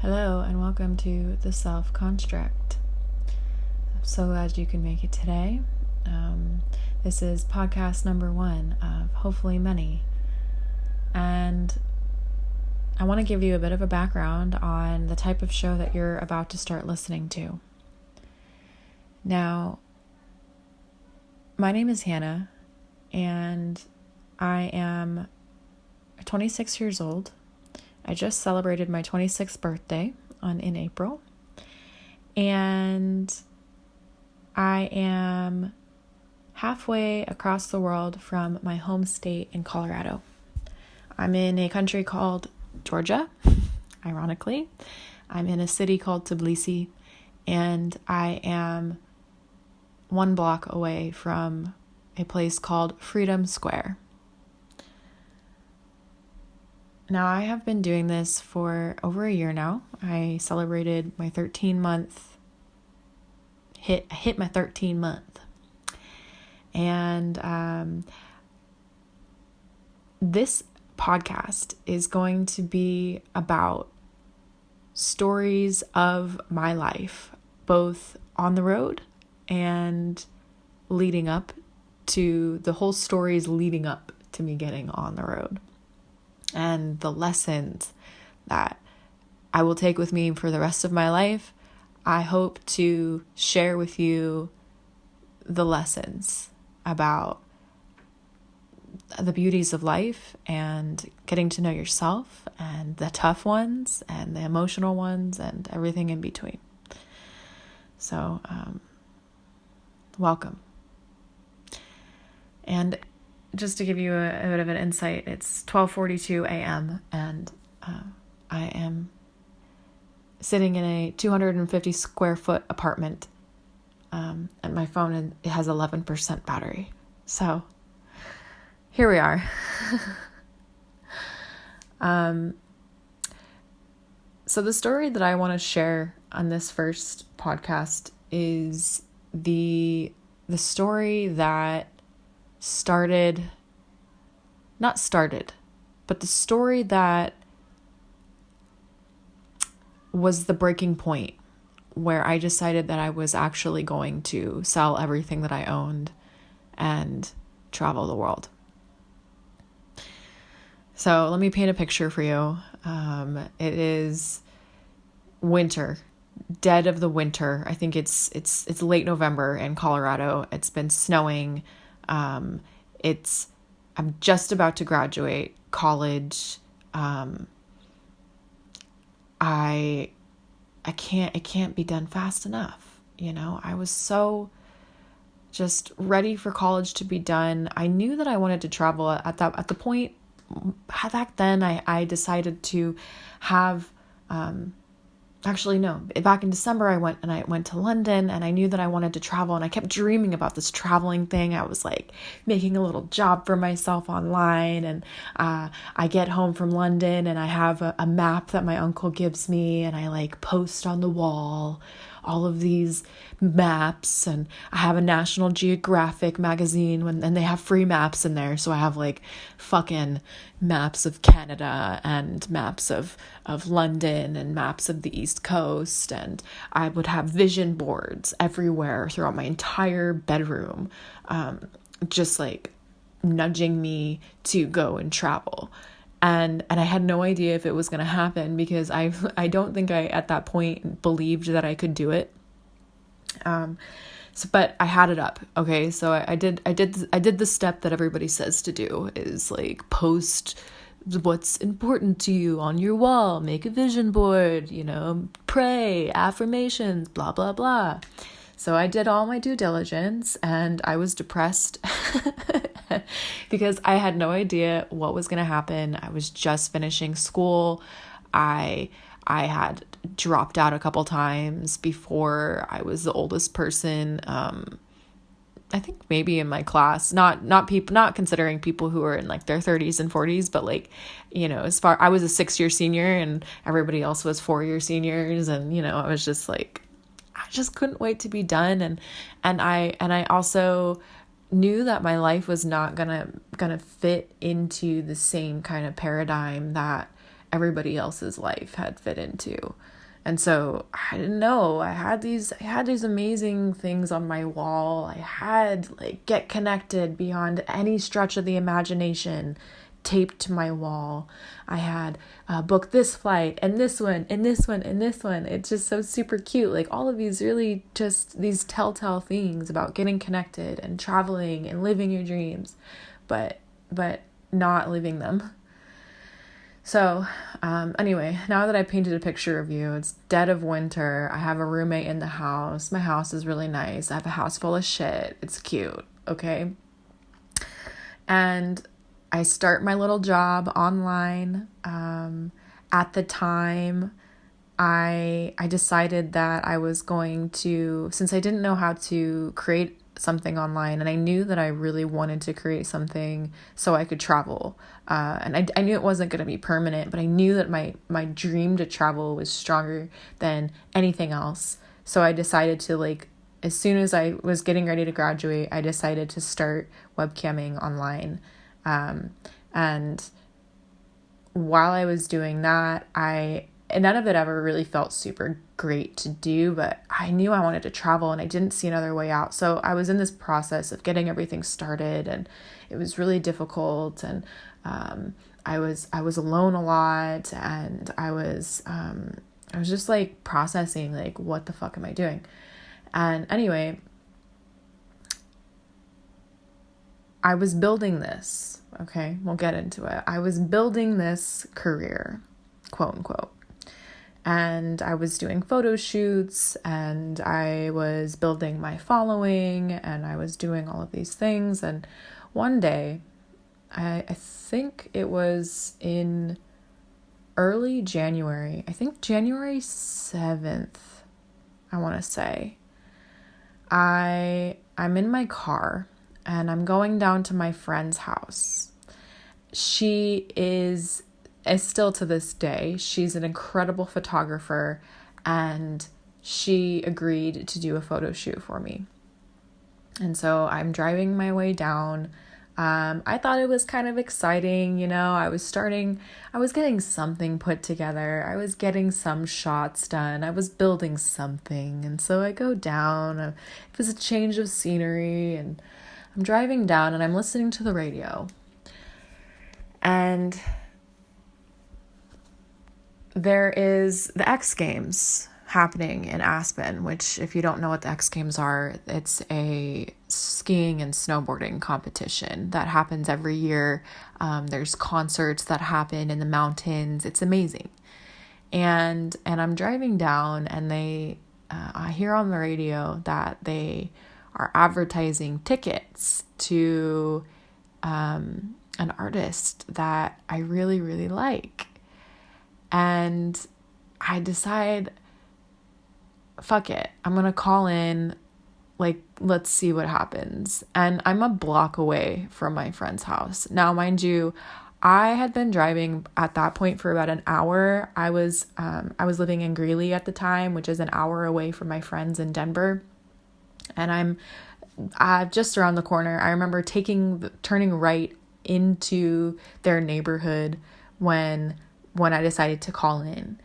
Hello and welcome to The Self Construct. I'm so glad you can make it today. This is podcast number 1 of hopefully many. And I want to give you a bit of a background on the type of show that you're about to start listening to. Now, my name is Hannah, and I am 26 years old. I just celebrated my 26th birthday in April, and I am halfway across the world from my home state in Colorado. I'm in a country called Georgia, ironically. I'm in a city called Tbilisi, and I am 1 block away from a place called Freedom Square. Now, I have been doing this for over a year now. I celebrated my 13-month, hit my 13 month. And this podcast is going to be about stories of my life, both on the road and leading up to the whole stories leading up to me getting on the road. And the lessons that I will take with me for the rest of my life. I hope to share with you the lessons about the beauties of life and getting to know yourself and the tough ones and the emotional ones and everything in between. So, welcome. And just to give you a bit of an insight, it's 12:42 a.m. and I am sitting in a 250 square foot apartment, and my phone it has 11% battery. So here we are. So the story that I want to share on this first podcast is the story that but the story that was the breaking point where I decided that I was actually going to sell everything that I owned and travel the world. So let me paint a picture for you. It is winter, dead of the winter. I think it's late November in Colorado. It's been snowing. I'm just about to graduate college. It can't be done fast enough. I was so just ready for college to be done. I knew that I wanted to travel at the point back then. I decided to have, actually, no. Back in December, I went to London, and I knew that I wanted to travel, and I kept dreaming about this traveling thing. I was like making a little job for myself online, and I get home from London, and I have a map that my uncle gives me, and I like post on the wall all of these maps, and I have a National Geographic magazine and they have free maps in there. So I have like fucking maps of Canada and maps of London and maps of the East Coast. And I would have vision boards everywhere throughout my entire bedroom, just like nudging me to go and travel. And I had no idea if it was going to happen because I don't think I at that point believed that I could do it. But I had it up. Okay. So I did the step that everybody says to do is like post what's important to you on your wall, make a vision board, pray, affirmations, blah, blah, blah. So I did all my due diligence and I was depressed because I had no idea what was going to happen. I was just finishing school. I had dropped out a couple times before. I was the oldest person, I think maybe in my class, not considering people who are in like their 30s and 40s, but like, I was a 6-year senior and everybody else was 4-year seniors. And, I was just like, I just couldn't wait to be done. And I also knew that my life was not gonna fit into the same kind of paradigm that everybody else's life had fit into. And so I didn't know. I had these amazing things on my wall. I had like get connected beyond any stretch of the imagination taped to my wall. I had booked this flight and this one and this one and this one. It's just so super cute. Like all of these really just these telltale things about getting connected and traveling and living your dreams, but not living them. So anyway, now that I painted a picture of you, it's dead of winter. I have a roommate in the house. My house is really nice. I have a house full of shit. It's cute. Okay. And I start my little job online. At the time, I decided that I was going to, since I didn't know how to create something online, and I knew that I really wanted to create something so I could travel. And I knew it wasn't going to be permanent, but I knew that my dream to travel was stronger than anything else. So I decided to, like, as soon as I was getting ready to graduate, I decided to start webcamming online. And while I was doing that, none of it ever really felt super great to do, but I knew I wanted to travel and I didn't see another way out. So I was in this process of getting everything started, and it was really difficult. And I was alone a lot, and I was just like processing, like, what the fuck am I doing? And anyway, I was building this. Okay, we'll get into it. I was building this career, quote unquote. And I was doing photo shoots, and I was building my following, and I was doing all of these things. And one day, I think it was in early January, I think January 7th, I want to say, I'm in my car and I'm going down to my friend's house. She is still to this day, she's an incredible photographer, and she agreed to do a photo shoot for me. And so I'm driving my way down. I thought it was kind of exciting, I was getting something put together. I was getting some shots done. I was building something. And so I go down. It was a change of scenery, and I'm driving down and I'm listening to the radio. And there is the X Games happening in Aspen, which, if you don't know what the X Games are, it's a skiing and snowboarding competition that happens every year. There's concerts that happen in the mountains. It's amazing. And I'm driving down, and I hear on the radio that they are advertising tickets to an artist that I really, really like. And I decide, fuck it, I'm going to call in, like, let's see what happens. And I'm a block away from my friend's house. Now, mind you, I had been driving at that point for about an hour. I was living in Greeley at the time, which is an hour away from my friends in Denver. And I'm just around the corner. I remember turning right into their neighborhood when I decided to call in.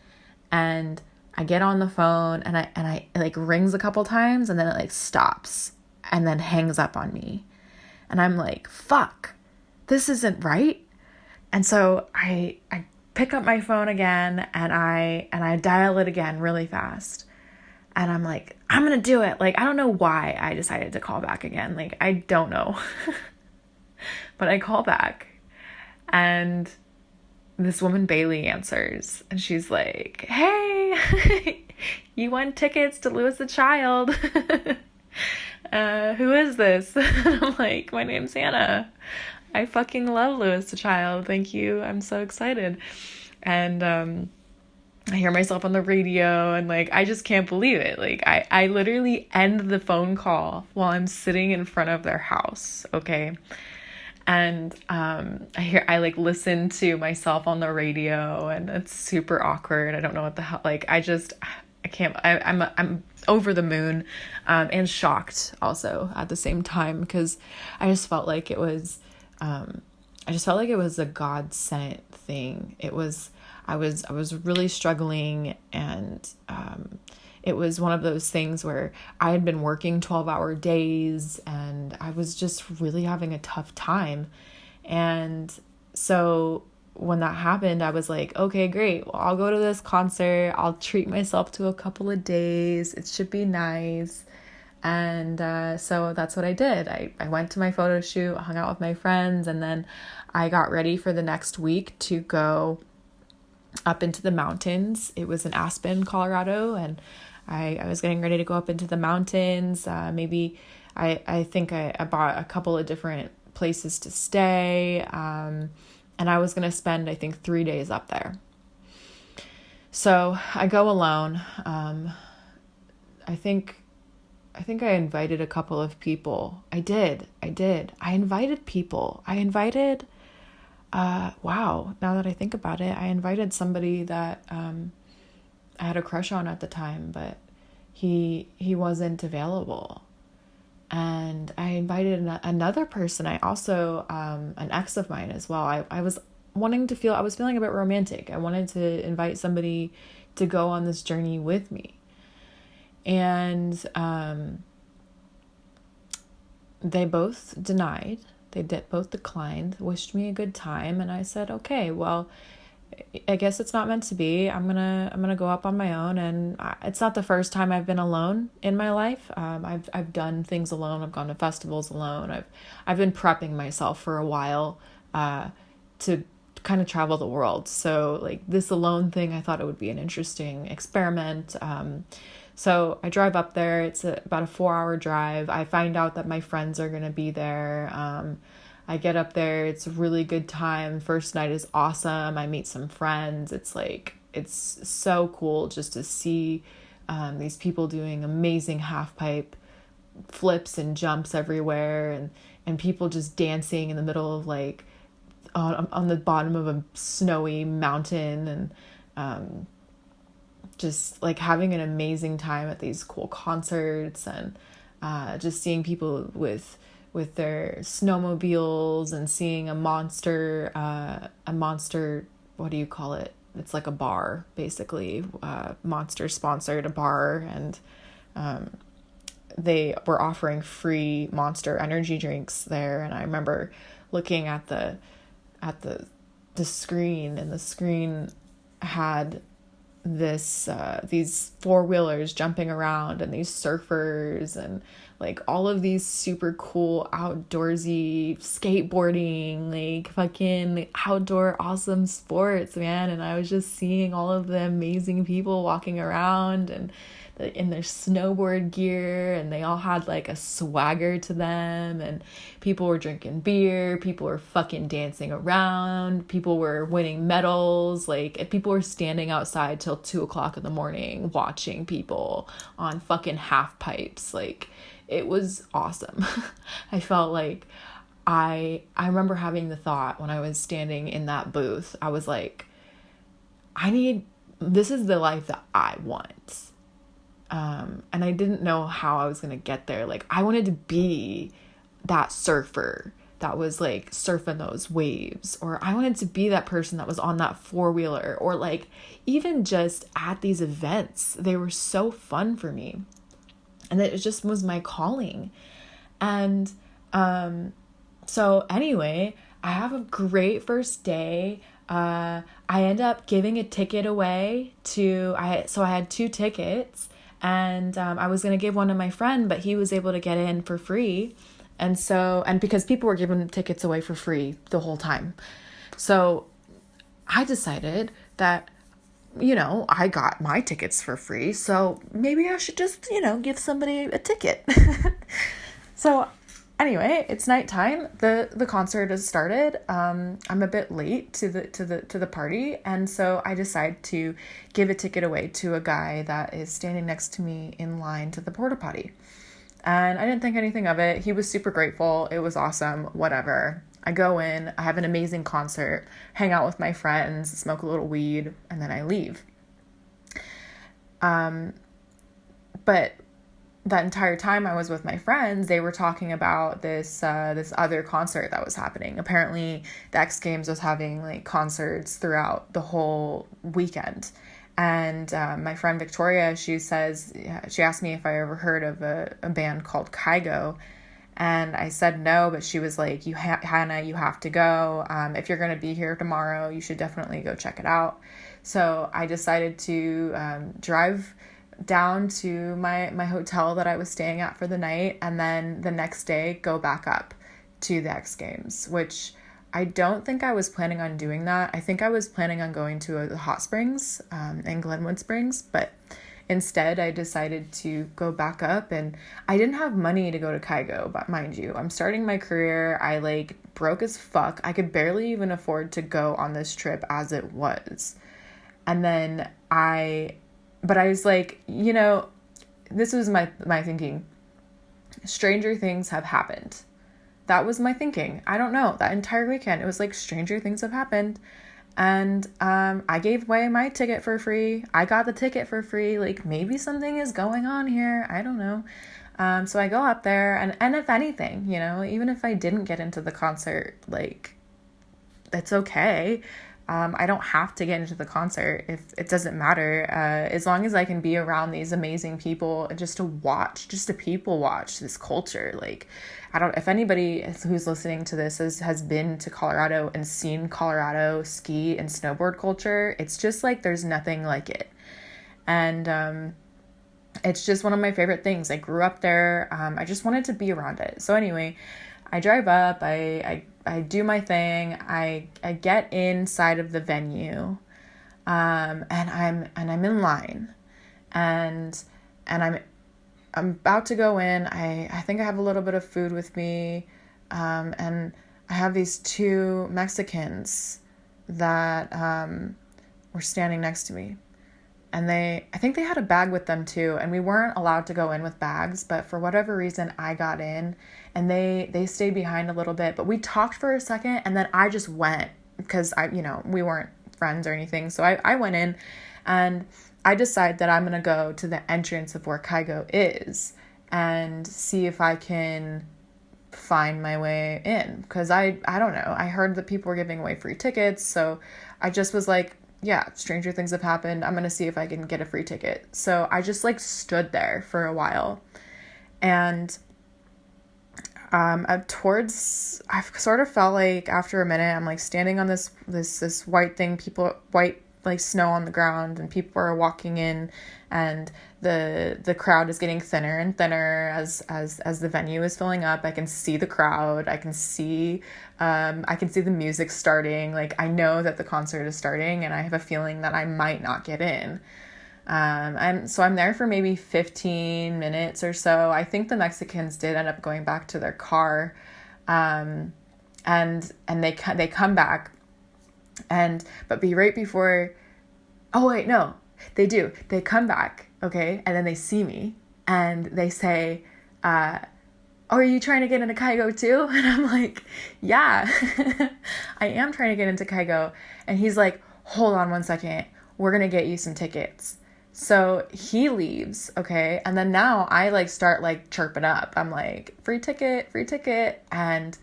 And I get on the phone, and I it like rings a couple times, and then it like stops and then hangs up on me. And I'm like, fuck, this isn't right. And so I pick up my phone again, and I dial it again really fast. And I'm like, I'm going to do it. Like, I don't know why I decided to call back again. Like, I don't know. But I call back, and this woman, Bailey, answers, and she's like, hey, you won tickets to Louis the Child. Who is this? And I'm like, my name's Hannah. I fucking love Louis the Child. Thank you. I'm so excited. And I hear myself on the radio, and like, I just can't believe it. Like, I literally end the phone call while I'm sitting in front of their house. Okay. And I like listen to myself on the radio, and it's super awkward. I don't know what the hell, like, I can't, I'm over the moon, and shocked also at the same time, because I just felt like it was I just felt like it was a God sent thing. I was really struggling, and it was one of those things where I had been working 12-hour days, and I was just really having a tough time. And so when that happened, I was like, okay, great. Well, I'll go to this concert. I'll treat myself to a couple of days. It should be nice. And so that's what I did. I went to my photo shoot, hung out with my friends, and then I got ready for the next week to go up into the mountains. It was in Aspen, Colorado, and I was getting ready to go up into the mountains. Maybe I think I bought a couple of different places to stay, and I was going to spend, I think, 3 days up there. So I go alone. I think I invited a couple of people. I did. I invited people. Wow, now that I think about it, I invited somebody that I had a crush on at the time, but he wasn't available. And I invited another person. I also, an ex of mine as well. I was feeling a bit romantic. I wanted to invite somebody to go on this journey with me. And they both denied. They both declined, wished me a good time, and I said, okay, well, I guess it's not meant to be. I'm gonna go up on my own, and it's not the first time I've been alone in my life. I've done things alone. I've gone to festivals alone. I've been prepping myself for a while to kind of travel the world. So like this alone thing, I thought it would be an interesting experiment. So I drive up there. It's about a 4-hour drive. I find out that my friends are going to be there. I get up there. It's a really good time. First night is awesome. I meet some friends. It's so cool just to see these people doing amazing half pipe flips and jumps everywhere, and people just dancing in the middle of like on the bottom of a snowy mountain, and just like having an amazing time at these cool concerts, and just seeing people with their snowmobiles, and seeing a monster, what do you call it? It's like a bar, basically. Monster sponsored a bar, and they were offering free Monster energy drinks there. And I remember looking at the screen, and the screen had these four-wheelers jumping around, and these surfers, and like all of these super cool outdoorsy skateboarding, like fucking outdoor awesome sports, man. And I was just seeing all of the amazing people walking around and in their snowboard gear, and they all had like a swagger to them, and people were drinking beer, people were fucking dancing around, people were winning medals, like people were standing outside till 2:00 in the morning watching people on fucking half pipes. Like it was awesome. I felt like I remember having the thought when I was standing in that booth, I was like, this is the life that I want. And I didn't know how I was going to get there. Like I wanted to be that surfer that was like surfing those waves, or I wanted to be that person that was on that four-wheeler, or like even just at these events. They were so fun for me, and it just was my calling. And so anyway, I have a great first day. I end up giving a ticket away I had 2 tickets, and I was going to give one to my friend, but he was able to get in for free. And because people were giving tickets away for free the whole time. So I decided that, I got my tickets for free, so maybe I should just, give somebody a ticket. So anyway, it's nighttime. The concert has started. I'm a bit late to the party, and so I decide to give a ticket away to a guy that is standing next to me in line to the porta potty. And I didn't think anything of it. He was super grateful. It was awesome. Whatever. I go in, I have an amazing concert, hang out with my friends, smoke a little weed, and then I leave. But that entire time I was with my friends, they were talking about this other concert that was happening. Apparently, the X Games was having like concerts throughout the whole weekend. And my friend Victoria, she asked me if I ever heard of a band called Kygo. And I said no, but she was like, Hannah, you have to go. If you're going to be here tomorrow, you should definitely go check it out. So I decided to drive down to my hotel that I was staying at for the night, and then the next day go back up to the X Games, which I don't think I was planning on doing that. I think I was planning on going to the hot springs in Glenwood Springs, but instead I decided to go back up, and I didn't have money to go to Kygo, but mind you, I'm starting my career. I like broke as fuck. I could barely even afford to go on this trip as it was. And then but I was like, this was my thinking. Stranger things have happened. That was my thinking. I don't know. That entire weekend, it was like stranger things have happened. And I gave away my ticket for free. I got the ticket for free. Like, maybe something is going on here. I don't know. So I go up there, and if anything, even if I didn't get into the concert, like, it's okay. I don't have to get into the concert. If it doesn't matter, as long as I can be around these amazing people, just to people watch this culture. Like, if anybody who's listening to this has been to Colorado and seen Colorado ski and snowboard culture, it's just like, there's nothing like it. And, it's just one of my favorite things. I grew up there. I just wanted to be around it. So anyway, I drive up, I do my thing. I get inside of the venue, and I'm in line, and I'm about to go in. I think I have a little bit of food with me, and I have these two Mexicans that were standing next to me. And I think they had a bag with them too. And we weren't allowed to go in with bags, but for whatever reason, I got in, and they stayed behind a little bit, but we talked for a second, and then I just went because we weren't friends or anything. So I went in, and I decide that I'm going to go to the entrance of where Kygo is and see if I can find my way in. Because I don't know. I heard that people were giving away free tickets. So I just was like, yeah, stranger things have happened. I'm going to see if I can get a free ticket. So I just like stood there for a while. And I sort of felt like after a minute, I'm like standing on this white thing, white like snow on the ground, and people are walking in, and the crowd is getting thinner and thinner as the venue is filling up. I can see the crowd. I can see the music starting. Like, I know that the concert is starting, and I have a feeling that I might not get in. I'm there for maybe 15 minutes or so. I think the Mexicans did end up going back to their car, and they come back, but be right before. Oh wait, no, they do. They come back, okay, and then they see me, and they say, "Oh, are you trying to get into Kygo too?" And I'm like, "Yeah, I am trying to get into Kygo." And he's like, "Hold on one second. We're gonna get you some tickets." So he leaves, okay? And then now I like start like chirping up. I'm like, free ticket. And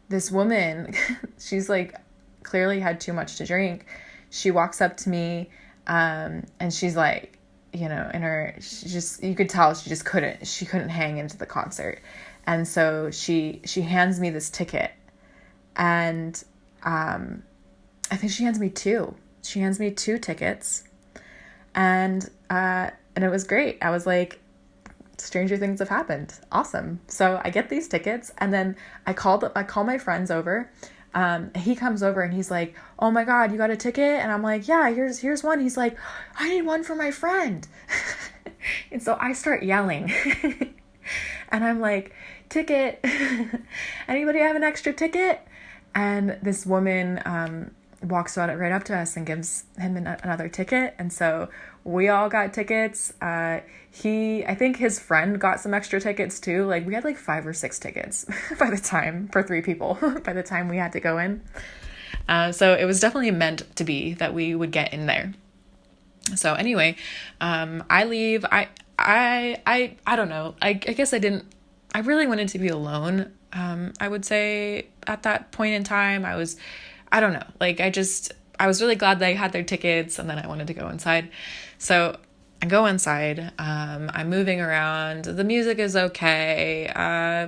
this woman, she's like clearly had too much to drink. She walks up to me, and she's like, you could tell she couldn't hang into the concert. And so she hands me this ticket, and I think she hands me two. She hands me two tickets. And it was great. I was like, stranger things have happened. Awesome. So I get these tickets, and then I call my friends over. He comes over, and he's like, "Oh my God, you got a ticket?" And I'm like, "Yeah, here's one." He's like, "I need one for my friend." And so I start yelling, and I'm like, "Ticket, anybody have an extra ticket?" And this woman, walks right up to us and gives him another ticket. And so we all got tickets. I think his friend got some extra tickets too. Like, we had like 5 or 6 tickets for 3 people by the time we had to go in. So it was definitely meant to be that we would get in there. So anyway, I leave. I don't know. I guess I really wanted to be alone. I would say at that point in time, I don't know. Like, I was really glad they had their tickets, and then I wanted to go inside. So I go inside. I'm moving around. The music is okay.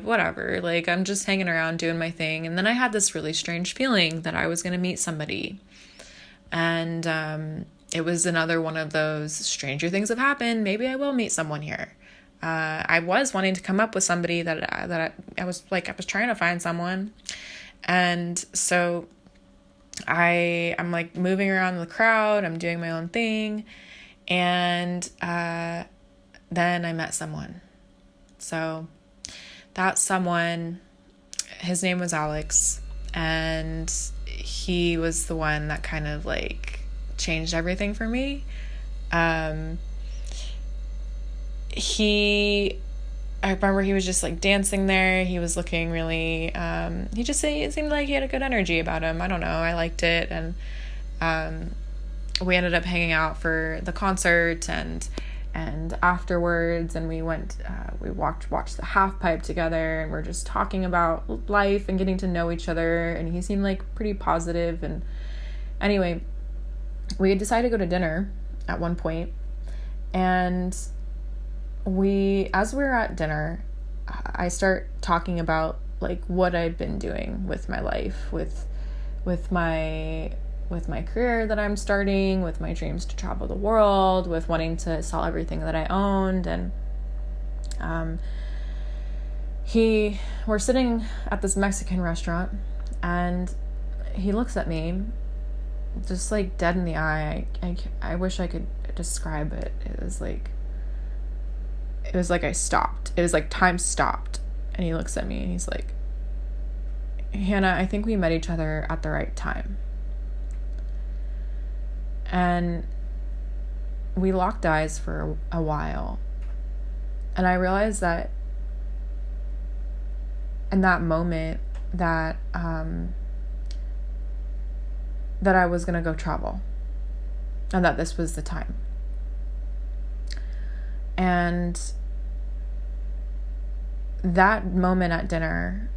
Whatever. Like, I'm just hanging around doing my thing. And then I had this really strange feeling that I was going to meet somebody. And it was another one of those stranger things have happened. Maybe I will meet someone here. I was wanting to come up with somebody I was trying to find someone. And so I'm like moving around the crowd. I'm doing my own thing. And then I met someone. So that someone, his name was Alex. And he was the one that kind of like changed everything for me. I remember he was just like dancing there. He was looking really, it seemed like he had a good energy about him. I don't know. I liked it. And, we ended up hanging out for the concert and afterwards, and we watched the half pipe together, and we're just talking about life and getting to know each other. And he seemed like pretty positive. And anyway, we had decided to go to dinner at one point, and as we were at dinner, I start talking about like what I'd been doing with my life, with my career that I'm starting, with my dreams to travel the world, with wanting to sell everything that I owned. And we're sitting at this Mexican restaurant, and he looks at me just like dead in the eye. I wish I could describe it. It was like I stopped. It was like time stopped. And he looks at me and he's like, Hannah, I think we met each other at the right time. And we locked eyes for a while. And I realized that in that moment that I was going to go travel. And that this was the time. And that moment at dinner,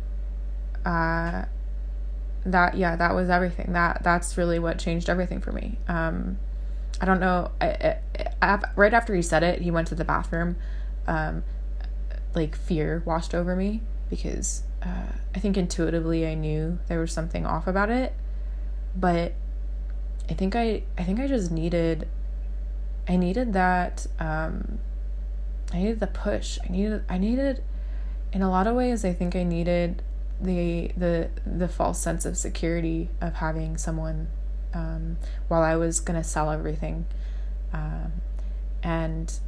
that was everything. That's really what changed everything for me. I don't know. Right after he said it, he went to the bathroom. Like fear washed over me because I think intuitively I knew there was something off about it, but I think I just needed that. I needed the push. I needed, in a lot of ways, I think I needed the false sense of security of having someone while I was gonna sell everything, and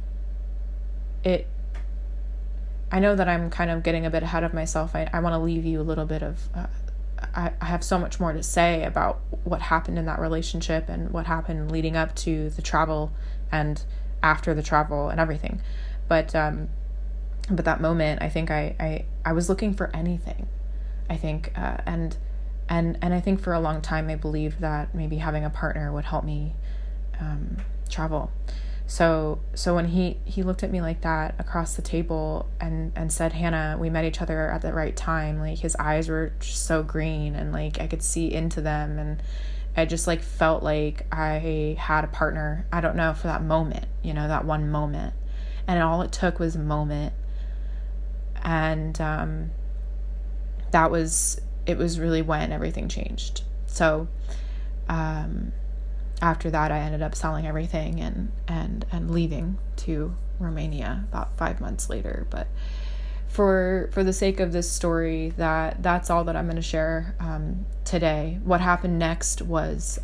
I know that I'm kind of getting a bit ahead of myself. I want to leave you a little bit of I have so much more to say about what happened in that relationship and what happened leading up to the travel and after the travel and everything, but that moment, I think I was looking for anything. I think, and I think for a long time I believed that maybe having a partner would help me travel. So when he looked at me like that across the table and said, Hannah, we met each other at the right time. Like his eyes were just so green and like I could see into them, and I just like felt like I had a partner. I don't know, for that moment, that one moment, and all it took was a moment. And it was really when everything changed. So after that, I ended up selling everything and leaving to Romania about 5 months later. But for the sake of this story, that's all that I'm going to share today. What happened next was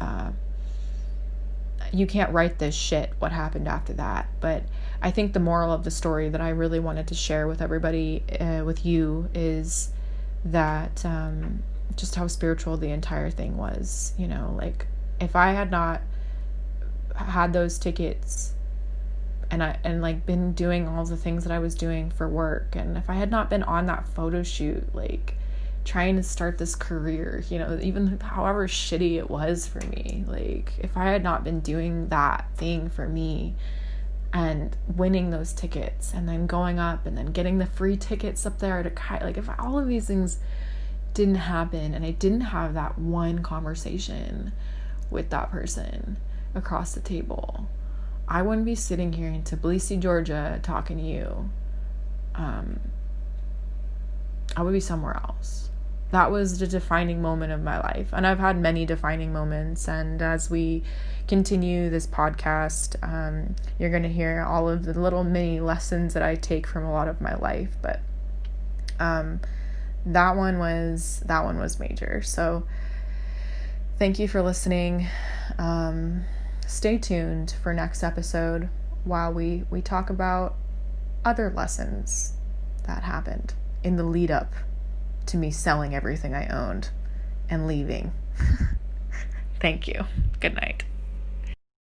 you can't write this shit, what happened after that. But I think the moral of the story that I really wanted to share with everybody, with you, is that just how spiritual the entire thing was. Like if I had not had those tickets and like been doing all the things that I was doing for work, and if I had not been on that photo shoot, like trying to start this career, even however shitty it was for me, like if I had not been doing that thing for me, and winning those tickets and then going up and then getting the free tickets up there to like, if all of these things didn't happen and I didn't have that one conversation with that person across the table, I wouldn't be sitting here in Tbilisi, Georgia talking to you. I would be somewhere else. That was the defining moment of my life. And I've had many defining moments. And as we continue this podcast, you're going to hear all of the little mini lessons that I take from a lot of my life. But that one was major. So thank you for listening. Stay tuned for next episode while we talk about other lessons that happened in the lead up to me selling everything I owned and leaving. Thank you. Good night.